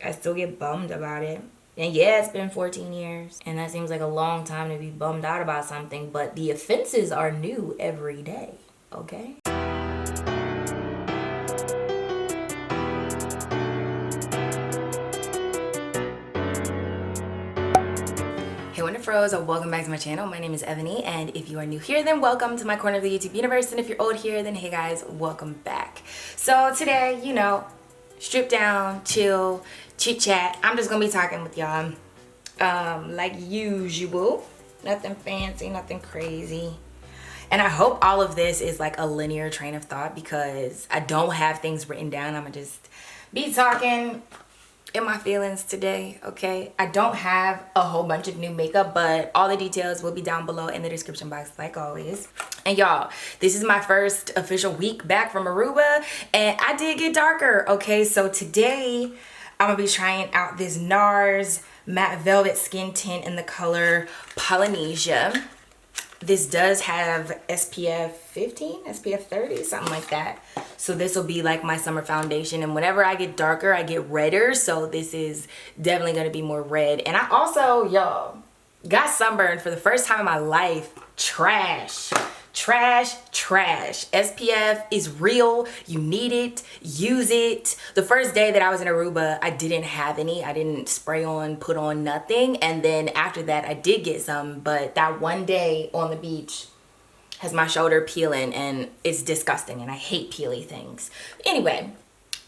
I still get bummed about it. And yeah, it's been 14 years, and that seems like a long time to be bummed out about something, but the offenses are new every day, okay? Hey Wonderfros, welcome back to my channel. My name is Ebony, and if you are new here, then welcome to my corner of the YouTube universe, and if you're old here, then hey guys, welcome back. So today, you know, strip down, chill, chit chat. I'm just gonna be talking with y'all like usual. Nothing fancy, nothing crazy. And I hope all of this is like a linear train of thought because I don't have things written down. I'm gonna just be talking in my feelings today, okay? I don't have a whole bunch of new makeup, but all the details will be down below in the description box like always. And y'all, this is my first official week back from Aruba, and I did get darker, okay? So today I'm gonna be trying out this NARS matte velvet skin tint in the color Polynesia. This does have SPF 15, SPF 30, something like that. So this will be like my summer foundation. And whenever I get darker, I get redder. So this is definitely going to be more red. And I also, y'all, got sunburned for the first time in my life. Trash. Trash, trash. SPF is real. You need it. Use it. The first day that I was in Aruba, I didn't have any. I didn't spray on, put on nothing. And then after that, I did get some. But that one day on the beach has my shoulder peeling, and it's disgusting. And I hate peely things. Anyway,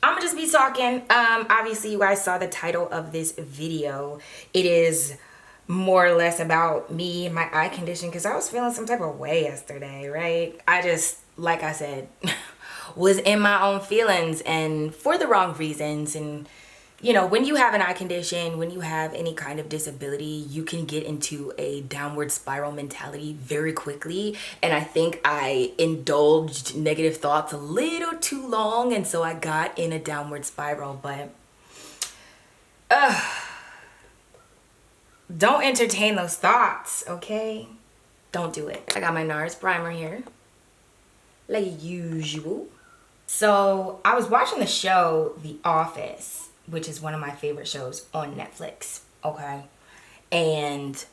I'm gonna just be talking. Obviously, you guys saw the title of this video. It is more or less about me and my eye condition because I was feeling some type of way yesterday, right? I just, like I said, was in my own feelings and for the wrong reasons. And you know, when you have an eye condition, when you have any kind of disability, you can get into a downward spiral mentality very quickly. And I think I indulged negative thoughts a little too long, and so I got in a downward spiral. But don't entertain those thoughts, okay? Don't do it. I got my NARS primer here, like usual. So I was watching the show The Office, which is one of my favorite shows on Netflix, okay? And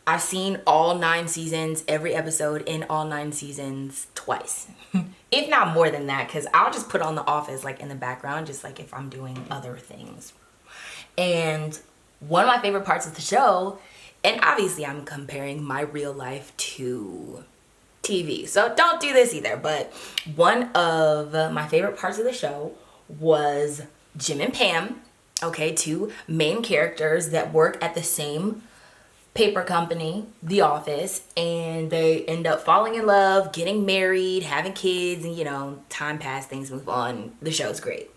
I've seen all 9 seasons, every episode in all 9 seasons twice. If not more than that, because I'll just put on The Office like in the background, just like if I'm doing other things. And one of my favorite parts of the show, and obviously I'm comparing my real life to TV, so don't do this either, but one of my favorite parts of the show was Jim and Pam, okay, 2 main characters that work at the same paper company, The Office, and they end up falling in love, getting married, having kids, and you know, time pass, things move on. The show's great.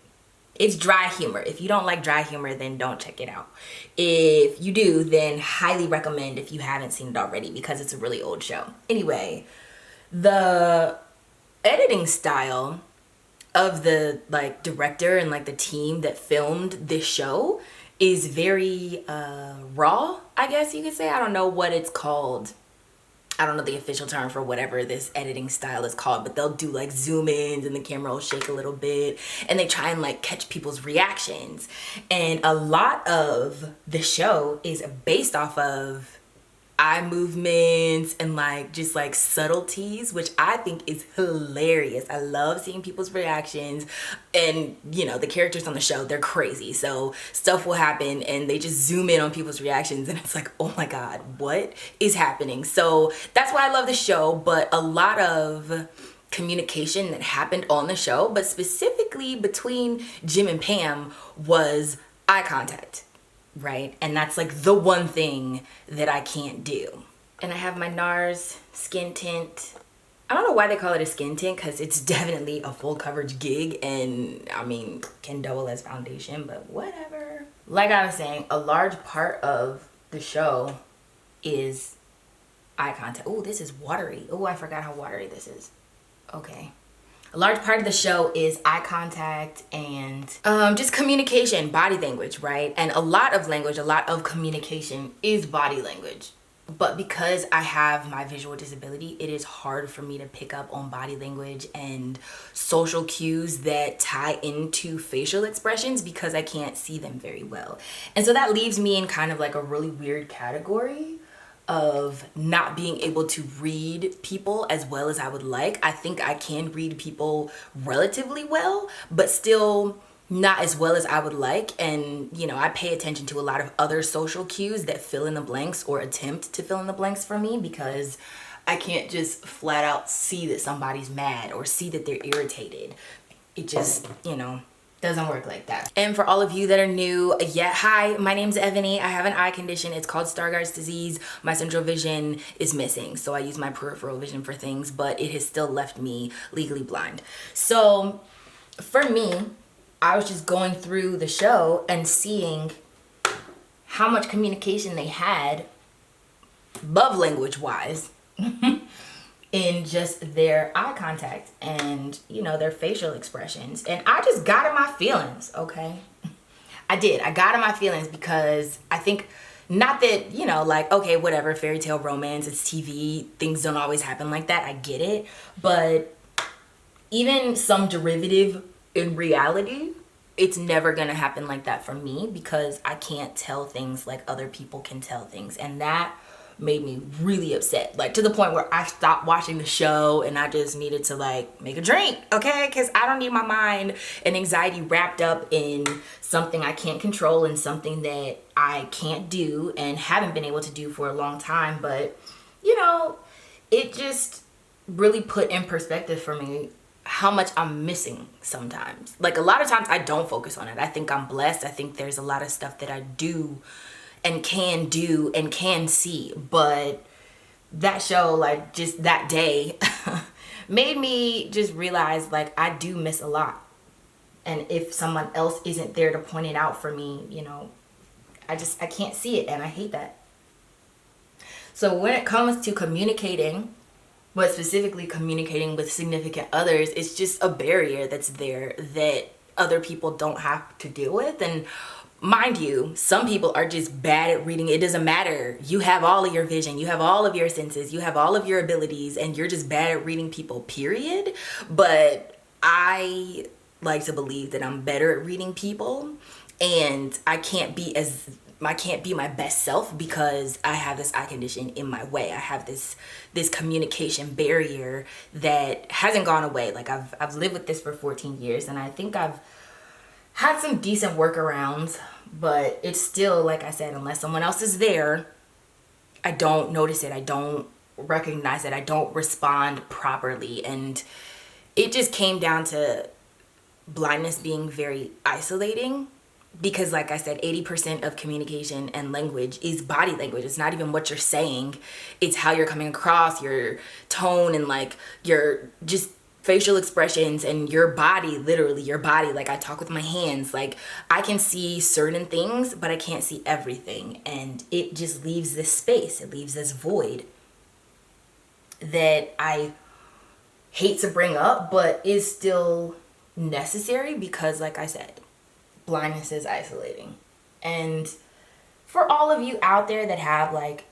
It's dry humor. If you don't like dry humor, then don't check it out. If you do, then highly recommend if you haven't seen it already because it's a really old show. Anyway, the editing style of the like director and like the team that filmed this show is very raw, I guess you could say. I don't know what it's called. I don't know the official term for whatever this editing style is called, but they'll do like zoom ins and the camera will shake a little bit and they try and like catch people's reactions. And a lot of the show is based off of eye movements and like just like subtleties, which I think is hilarious. I love seeing people's reactions, and you know, the characters on the show, they're crazy, so stuff will happen and they just zoom in on people's reactions and it's like, oh my god, what is happening? So that's why I love the show. But a lot of communication that happened on the show, but specifically between Jim and Pam, was eye contact, right? And that's like the one thing that I can't do. And I have my NARS skin tint. I don't know why they call it a skin tint because it's definitely a full coverage gig, and I mean, can double as foundation, but whatever. Like I was saying, a large part of the show is eye contact. Oh, this is watery. Oh, I forgot how watery this is. Okay. A large part of the show is eye contact and just communication, body language, right? And a lot of language, a lot of communication is body language, But because I have my visual disability, it is hard for me to pick up on body language and social cues that tie into facial expressions because I can't see them very well. And so that leaves me in kind of like a really weird category of not being able to read people as well as I would like. I think I can read people relatively well, but still not as well as I would like. And, you know, I pay attention to a lot of other social cues that fill in the blanks or attempt to fill in the blanks for me, because I can't just flat out see that somebody's mad or see that they're irritated. It just, you know, doesn't work like that. And for all of you that are new, hi, my name's Ebony. I have an eye condition. It's called Stargardt's disease. My central vision is missing, so I use my peripheral vision for things, but it has still left me legally blind. So for me, I was just going through the show and seeing how much communication they had, love language wise, in just their eye contact and, you know, their facial expressions. And I just got in my feelings, okay? I did. I got in my feelings because I think, not that, you know, like, okay, whatever, fairy tale romance, it's TV, things don't always happen like that. I get it. But even some derivative in reality, it's never gonna happen like that for me because I can't tell things like other people can tell things. And that made me really upset, like to the point where I stopped watching the show and I just needed to like make a drink, okay? Because I don't need my mind and anxiety wrapped up in something I can't control and something that I can't do and haven't been able to do for a long time. But, you know, it just really put in perspective for me how much I'm missing sometimes. Like a lot of times I don't focus on it. I think I'm blessed. I think there's a lot of stuff that I do and can see, but that show, like just that day made me just realize like I do miss a lot. And if someone else isn't there to point it out for me, you know, I can't see it, and I hate that. So when it comes to communicating, but specifically communicating with significant others, it's just a barrier that's there that other people don't have to deal with. And mind you, some people are just bad at reading. It doesn't matter. You have all of your vision, you have all of your senses, you have all of your abilities, and you're just bad at reading people, period. But I like to believe that I'm better at reading people, and I can't be my best self because I have this eye condition in my way. I have this communication barrier that hasn't gone away. Like I've lived with this for 14 years, and I think I've had some decent workarounds, but it's still, like I said, unless someone else is there, I don't notice it. I don't recognize it. I don't respond properly. And it just came down to blindness being very isolating because, like I said, 80% of communication and language is body language. It's not even what you're saying. It's how you're coming across, your tone, and like your just facial expressions and your body, literally your body. Like I talk with my hands, like I can see certain things, but I can't see everything. And it just leaves this space. It leaves this void that I hate to bring up, but is still necessary because, like I said, blindness is isolating. And for all of you out there that have like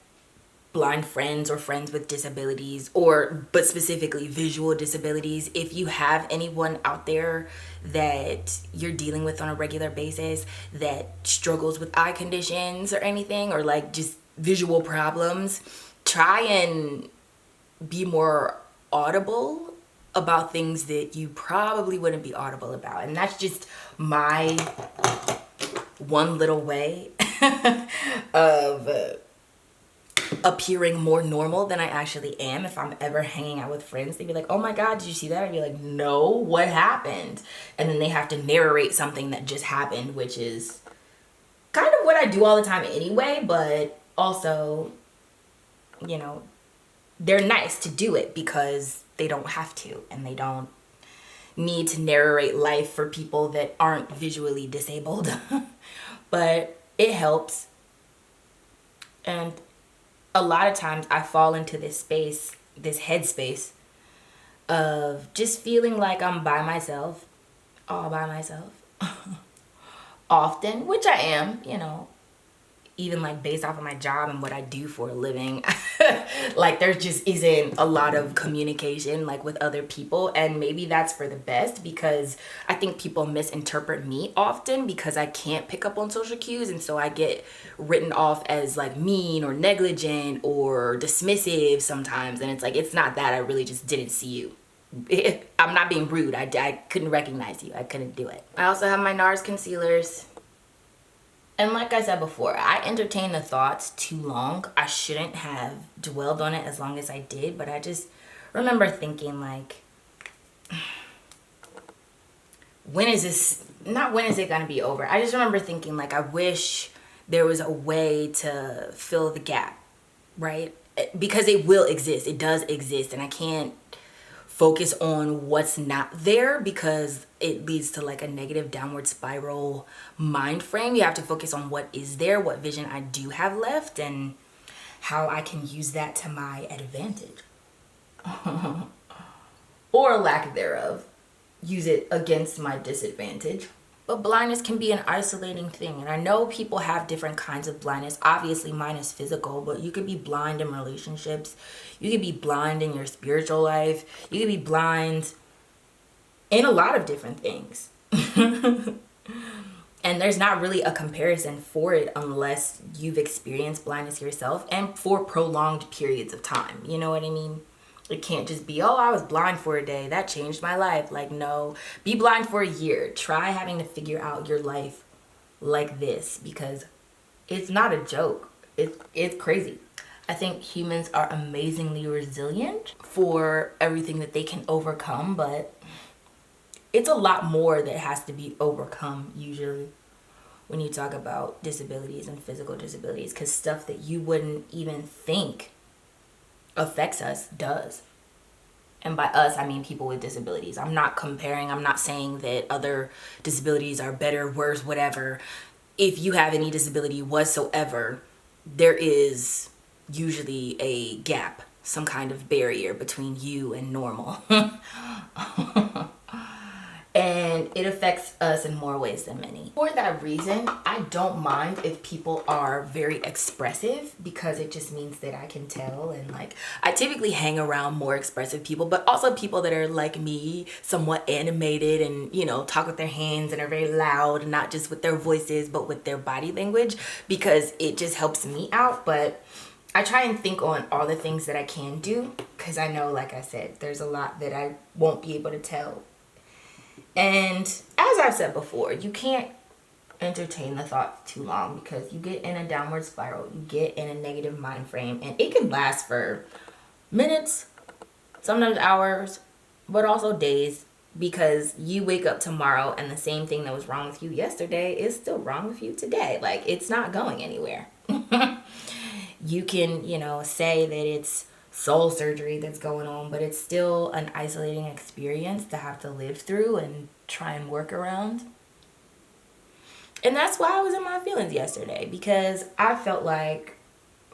blind friends or friends with disabilities, but specifically visual disabilities, if you have anyone out there that you're dealing with on a regular basis that struggles with eye conditions or anything, or like just visual problems, try and be more audible about things that you probably wouldn't be audible about. And that's just my one little way of appearing more normal than I actually am. If I'm ever hanging out with friends, they'd be like, oh my God, did you see that? I'd be like, no, what happened? And then they have to narrate something that just happened, which is kind of what I do all the time anyway, but also, you know, they're nice to do it because they don't have to, and they don't need to narrate life for people that aren't visually disabled. But it helps. And a lot of times I fall into this space, this headspace of just feeling like I'm by myself, all by myself. Often, which I am, you know. even like based off of my job and what I do for a living, like there just isn't a lot of communication like with other people. And maybe that's for the best, because I think people misinterpret me often because I can't pick up on social cues, and so I get written off as like mean or negligent or dismissive sometimes. And it's like, it's not that. I really just didn't see you. I'm not being rude. I couldn't recognize you. I couldn't do it. I also have my NARS concealers. And like I said before, I entertained the thoughts too long. I shouldn't have dwelled on it as long as I did, but I just remember thinking like, when is it gonna be over? I just remember thinking like, I wish there was a way to fill the gap, right? Because it will exist. It does exist, and I can't focus on what's not there because it leads to like a negative downward spiral mind frame. You have to focus on what is there, what vision I do have left, and how I can use that to my advantage. Or lack thereof. Use it against my disadvantage. But blindness can be an isolating thing. And I know people have different kinds of blindness. Obviously, mine is physical, but you could be blind in relationships. You could be blind in your spiritual life. You could be blind in a lot of different things. And there's not really a comparison for it unless you've experienced blindness yourself and for prolonged periods of time. You know what I mean? It can't just be, oh, I was blind for a day, that changed my life. Like, no, be blind for a year. Try having to figure out your life like this, because it's not a joke. It's crazy. I think humans are amazingly resilient for everything that they can overcome, but it's a lot more that has to be overcome usually when you talk about disabilities and physical disabilities, because stuff that you wouldn't even think affects us does. And by us, I mean people with disabilities. I'm not comparing. I'm not saying that other disabilities are better, worse, whatever. If you have any disability whatsoever, there is usually a gap, some kind of barrier between you and normal. And it affects us in more ways than many. For that reason, I don't mind if people are very expressive, because it just means that I can tell. And like, I typically hang around more expressive people, but also people that are like me, somewhat animated and, you know, talk with their hands and are very loud, not just with their voices, but with their body language, because it just helps me out. But I try and think on all the things that I can do, because I know, like I said, there's a lot that I won't be able to tell. And as I've said before, you can't entertain the thoughts too long, because you get in a downward spiral, you get in a negative mind frame, and it can last for minutes, sometimes hours, but also days, because you wake up tomorrow and the same thing that was wrong with you yesterday is still wrong with you today. Like, it's not going anywhere. You can, you know, say that it's soul surgery that's going on, but it's still an isolating experience to have to live through and try and work around. And that's why I was in my feelings yesterday, because I felt like,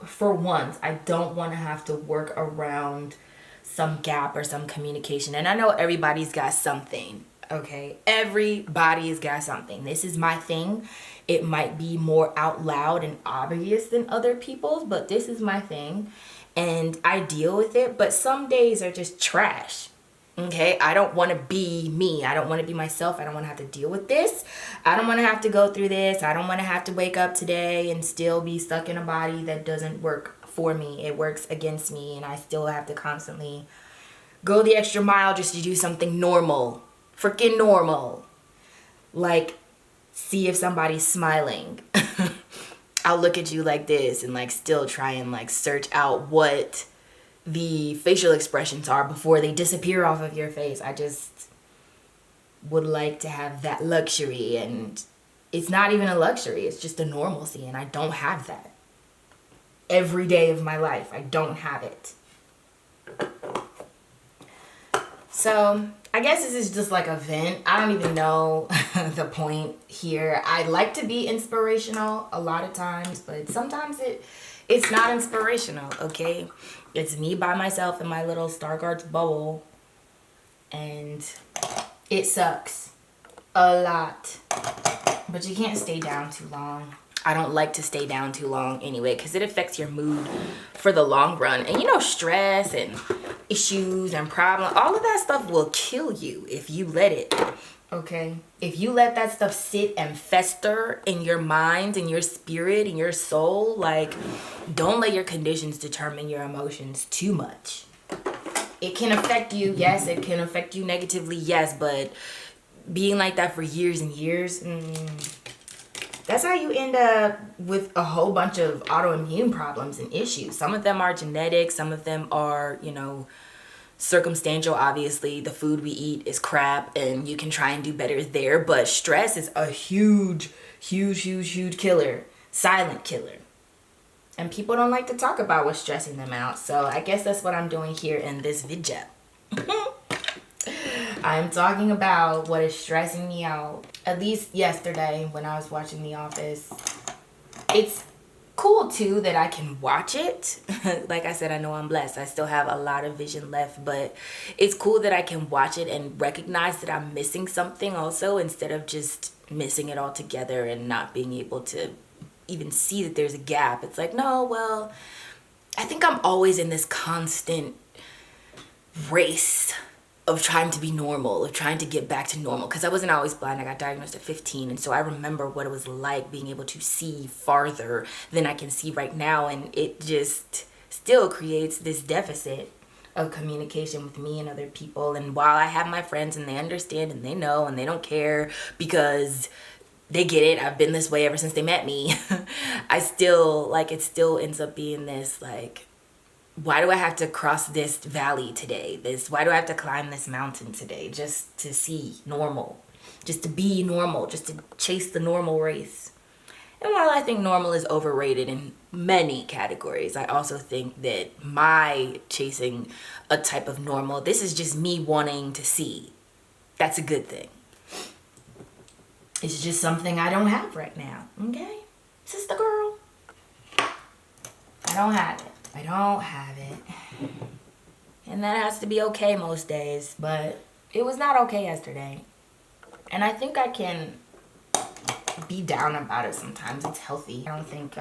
for once, I don't want to have to work around some gap or some communication. And I know everybody's got something, okay? Everybody's got something. This is my thing. It might be more out loud and obvious than other people's, but this is my thing. And I deal with it, but some days are just trash. Okay, I don't want to be me. I don't want to be myself. I don't want to have to deal with this. I don't want to have to go through this. I don't want to have to wake up today and still be stuck in a body that doesn't work for me. It works against me, and I still have to constantly go the extra mile just to do something normal. Freaking normal. Like, see if somebody's smiling. I'll look at you like this and like still try and like search out what the facial expressions are before they disappear off of your face. I just would like to have that luxury, and it's not even a luxury. It's just a normalcy, and I don't have that. Every day of my life, I don't have it. So I guess this is just like a vent. I don't even know the point here. I like to be inspirational a lot of times, but sometimes it's not inspirational, okay? It's me by myself in my little Stargard's bubble, and it sucks a lot. But you can't stay down too long. I don't like to stay down too long anyway, because it affects your mood for the long run. And you know, stress and issues and problems, all of that stuff will kill you if you let it. Okay, if you let that stuff sit and fester in your mind, in your spirit, in your soul, like, don't let your conditions determine your emotions too much. It can affect you, yes, it can affect you negatively, yes, but being like that for years and years, that's how you end up with a whole bunch of autoimmune problems and issues. Some of them are genetic, some of them are, you know, circumstantial. Obviously the food we eat is crap and you can try and do better there, but stress is a huge killer, silent killer, and people don't like to talk about what's stressing them out. So I guess that's what I'm doing here in this video. I'm talking about what is stressing me out. At least yesterday when I was watching The Office. It's cool too that I can watch it. Like I said, I know I'm blessed. I still have a lot of vision left, but it's cool that I can watch it and recognize that I'm missing something also, instead of just missing it altogether and not being able to even see that there's a gap. It's like, no, well, I think I'm always in this constant race of trying to be normal, of trying to get back to normal, because I wasn't always blind. I got diagnosed at 15, and so I remember what it was like being able to see farther than I can see right now, and it just still creates this deficit of communication with me and other people. And while I have my friends and they understand and they know and they don't care because they get it, I've been this way ever since they met me, I still, like, it still ends up being this, like, why do I have to cross this valley today? Why do I have to climb this mountain today just to see normal? Just to be normal, just to chase the normal race. And while I think normal is overrated in many categories, I also think that my chasing a type of normal, this is just me wanting to see. That's a good thing. It's just something I don't have right now, okay? Sister girl. I don't have it. I don't have it. And that has to be okay most days, but it was not okay yesterday. And I think I can be down about it sometimes. It's healthy. I don't think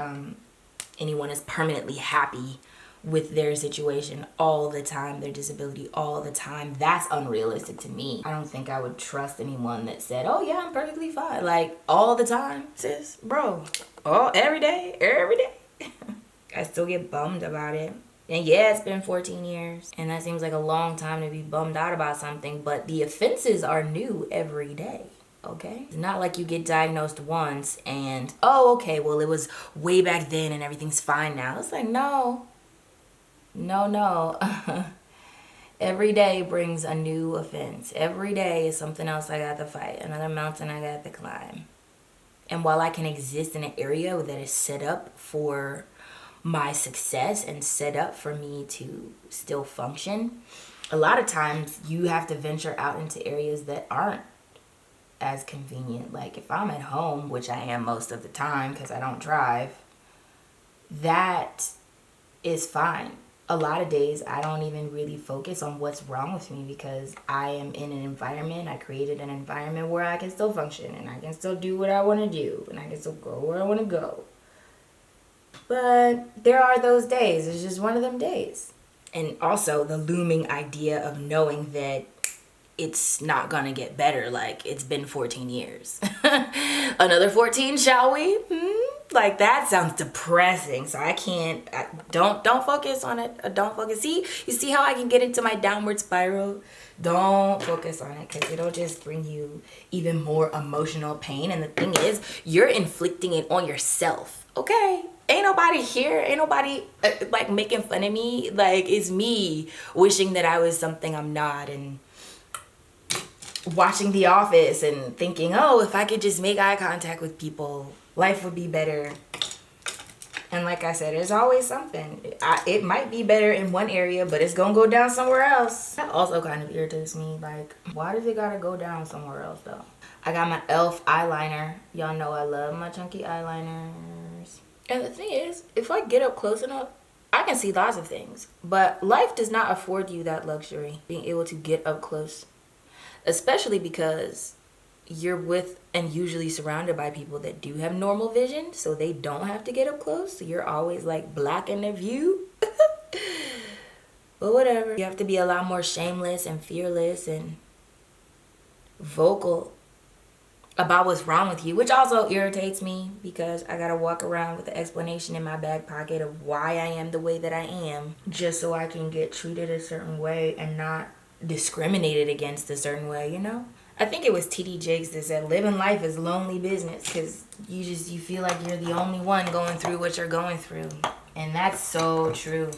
anyone is permanently happy with their situation all the time, their disability all the time. That's unrealistic to me. I don't think I would trust anyone that said, oh yeah, I'm perfectly fine, like all the time, sis, bro. Oh, every day. I still get bummed about it. And yeah, it's been 14 years. And that seems like a long time to be bummed out about something. But the offenses are new every day, okay? It's not like you get diagnosed once and, oh, okay, well, it was way back then and everything's fine now. It's like, no. Every day brings a new offense. Every day is something else I got to fight. Another mountain I got to climb. And while I can exist in an area that is set up for my success and set up for me to still function, a lot of times you have to venture out into areas that aren't as convenient. Like if I'm at home, which I am most of the time because I don't drive, that is fine. A lot of days I don't even really focus on what's wrong with me because I am in an environment, I created an environment where I can still function and I can still do what I want to do and I can still go where I want to go. But there are those days. It's just one of them days. And also the looming idea of knowing that it's not gonna get better. Like, it's been 14 years. Another 14, shall we? Like, that sounds depressing. So I can't, don't focus on it. Don't focus. See, you see how I can get into my downward spiral? Don't focus on it because it'll just bring you even more emotional pain. And the thing is, you're inflicting it on yourself, okay? Ain't nobody here, ain't nobody like making fun of me. Like, it's me wishing that I was something I'm not and watching The Office and thinking, oh, if I could just make eye contact with people, life would be better. And like I said, there's always something. It might be better in one area, but it's gonna go down somewhere else. That also kind of irritates me. Like, why does it gotta go down somewhere else though? I got my e.l.f. eyeliner. Y'all know I love my chunky eyeliners. And the thing is, if I get up close enough, I can see lots of things. But life does not afford you that luxury, being able to get up close. Especially because you're with and usually surrounded by people that do have normal vision, so they don't have to get up close. So you're always like blocking their view. But whatever. You have to be a lot more shameless and fearless and vocal about what's wrong with you, which also irritates me because I gotta walk around with the explanation in my back pocket of why I am the way that I am, just so I can get treated a certain way and not discriminated against a certain way, you know? I think it was TD Jakes that said living life is lonely business, because you feel like you're the only one going through what you're going through. And that's so true.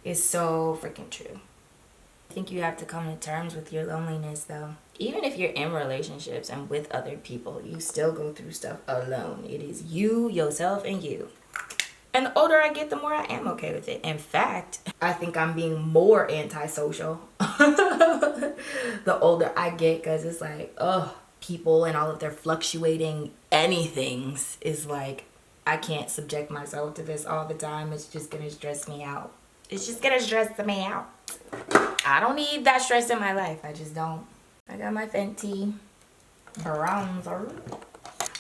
It's so freaking true. I think you have to come to terms with your loneliness, though. Even if you're in relationships and with other people, you still go through stuff alone. It is you, yourself, and you. And the older I get, the more I am okay with it. In fact, I think I'm being more antisocial the older I get, because it's like, people and all of their fluctuating anythings is like, I can't subject myself to this all the time. It's just gonna stress me out. It's just gonna stress me out. I don't need that stress in my life. I just don't. I got my Fenty bronzer.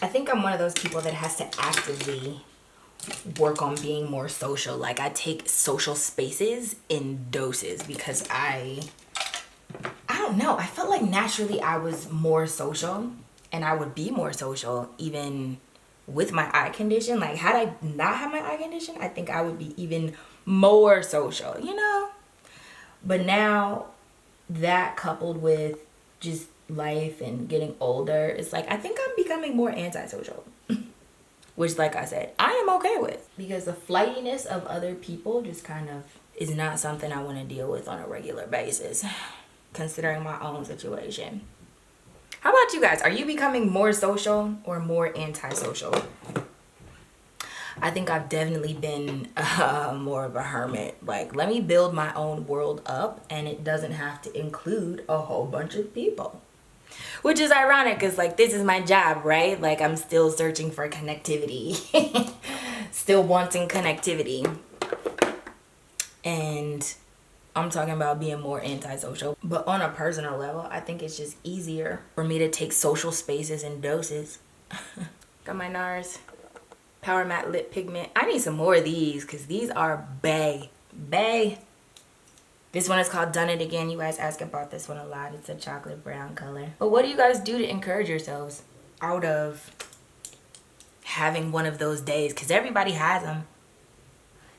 I think I'm one of those people that has to actively work on being more social. Like, I take social spaces in doses because I don't know. I felt like naturally I was more social, and I would be more social even with my eye condition. Like, had I not had my eye condition, I think I would be even more social, you know? But now, that coupled with just life and getting older, it's like I think I'm becoming more antisocial. Which, like I said, I am okay with. Because the flightiness of other people just kind of is not something I want to deal with on a regular basis, considering my own situation. How about you guys? Are you becoming more social or more antisocial? I think I've definitely been more of a hermit. Like, let me build my own world up, and it doesn't have to include a whole bunch of people. Which is ironic, because, like, this is my job, right? Like, I'm still searching for connectivity. Still wanting connectivity. And I'm talking about being more antisocial. But on a personal level, I think it's just easier for me to take social spaces in doses. Got my NARS Power Matte Lip Pigment. I need some more of these, because these are bae. This one is called Done It Again. You guys ask about this one a lot. It's a chocolate brown color. But what do you guys do to encourage yourselves out of having one of those days? Because everybody has them.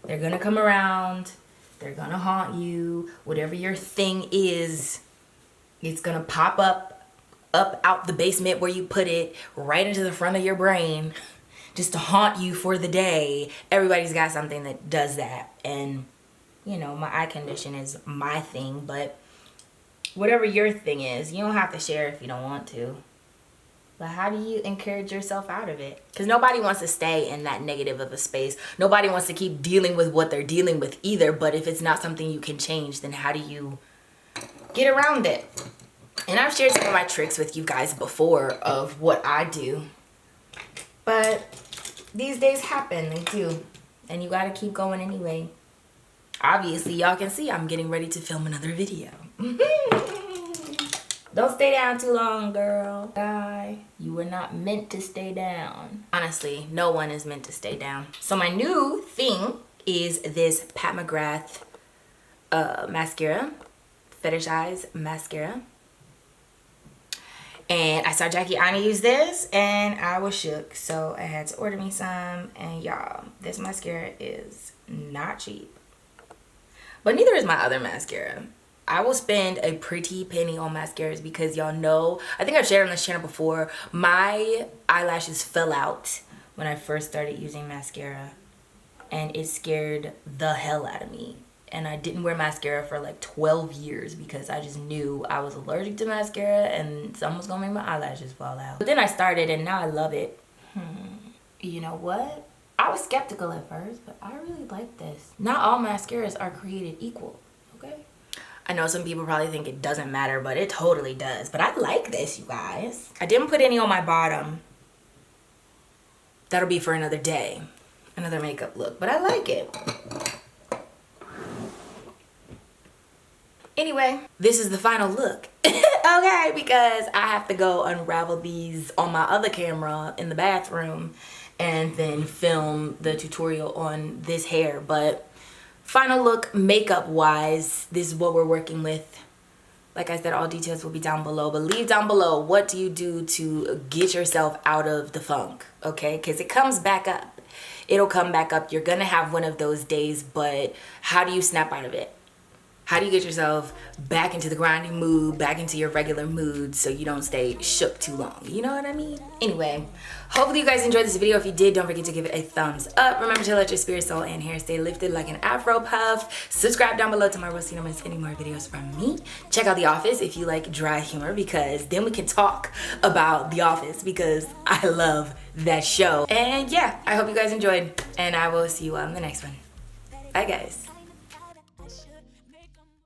They're going to come around. They're going to haunt you. Whatever your thing is, it's going to pop up out the basement where you put it, right into the front of your brain, just to haunt you for the day. Everybody's got something that does that. And you know, my eye condition is my thing, but whatever your thing is, you don't have to share if you don't want to. But how do you encourage yourself out of it? Because nobody wants to stay in that negative of a space. Nobody wants to keep dealing with what they're dealing with either. But if it's not something you can change, then how do you get around it? And I've shared some of my tricks with you guys before of what I do. But these days happen, they do. And you gotta keep going anyway. Obviously, y'all can see I'm getting ready to film another video. Don't stay down too long, girl. Guy, you were not meant to stay down. Honestly, no one is meant to stay down. So my new thing is this Pat McGrath mascara. Fetish Eyes mascara. And I saw Jackie Aina use this, and I was shook. So I had to order me some. And y'all, this mascara is not cheap. But neither is my other mascara. I will spend a pretty penny on mascaras because y'all know, I think I've shared on this channel before, my eyelashes fell out when I first started using mascara. And it scared the hell out of me. And I didn't wear mascara for like 12 years because I just knew I was allergic to mascara and something was gonna make my eyelashes fall out. But then I started and now I love it. You know what? I was skeptical at first, but I really like this. Not all mascaras are created equal, okay? I know some people probably think it doesn't matter, but it totally does. But I like this, you guys. I didn't put any on my bottom. That'll be for another day. Another makeup look, but I like it. Anyway, this is the final look. Okay, because I have to go unravel these on my other camera in the bathroom and then film the tutorial on this hair. But final look makeup wise, this is what we're working with. Like I said, all details will be down below, but leave down below, what do you do to get yourself out of the funk, okay? Because it comes back up. It'll come back up. You're gonna have one of those days, but how do you snap out of it? How do you get yourself back into the grinding mood, back into your regular mood so you don't stay shook too long? You know what I mean? Anyway, hopefully you guys enjoyed this video. If you did, don't forget to give it a thumbs up. Remember to let your spirit, soul, and hair stay lifted like an afro puff. Subscribe down below to my roast so you don't miss any more videos from me. Check out The Office if you like dry humor, because then we can talk about The Office, because I love that show. And yeah, I hope you guys enjoyed, and I will see you on the next one. Bye, guys.